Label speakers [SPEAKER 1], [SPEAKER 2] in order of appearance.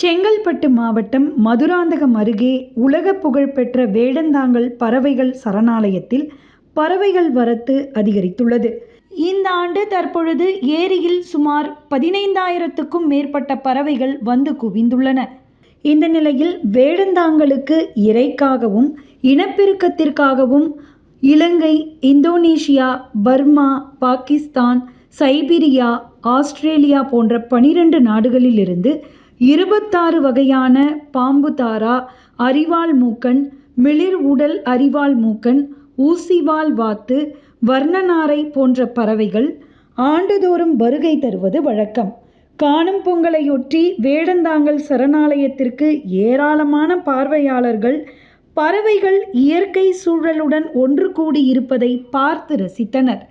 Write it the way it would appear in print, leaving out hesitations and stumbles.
[SPEAKER 1] செங்கல்பட்டு மாவட்டம் மதுராந்தகம் அருகே உலக புகழ்பெற்ற வேடந்தாங்கல் பறவைகள் சரணாலயத்தில் பறவைகள் வரத்து அதிகரித்துள்ளது. இந்த ஆண்டு தற்பொழுது ஏரியில் சுமார் 15,000க்கும் மேற்பட்ட பறவைகள் வந்து குவிந்துள்ளன. இந்த நிலையில் வேடந்தாங்கலுக்கு இரைக்காகவும் இனப்பெருக்கத்திற்காகவும் Ilangai, Indonesia, Burma, Pakistan, Siberia, Australia போன்ற 12 நாடுகளிலிருந்து 26 வகையான பாம்புதாரா, அரிவாள் மூக்கன், மிளிர் உடல் அரிவாள் மூக்கன், ஊசிவால் வாத்து, வர்ணநாரை போன்ற பறவைகள் ஆண்டுதோறும் வருகை தருவது வழக்கம். காணும் பொங்கலையொட்டி வேடந்தாங்கல் சரணாலயத்திற்கு ஏராளமான பார்வையாளர்கள் பறவைகள் இயற்கை சூழலுடன் ஒன்று கூடி இருப்பதை பார்த்து ரசித்தனர்.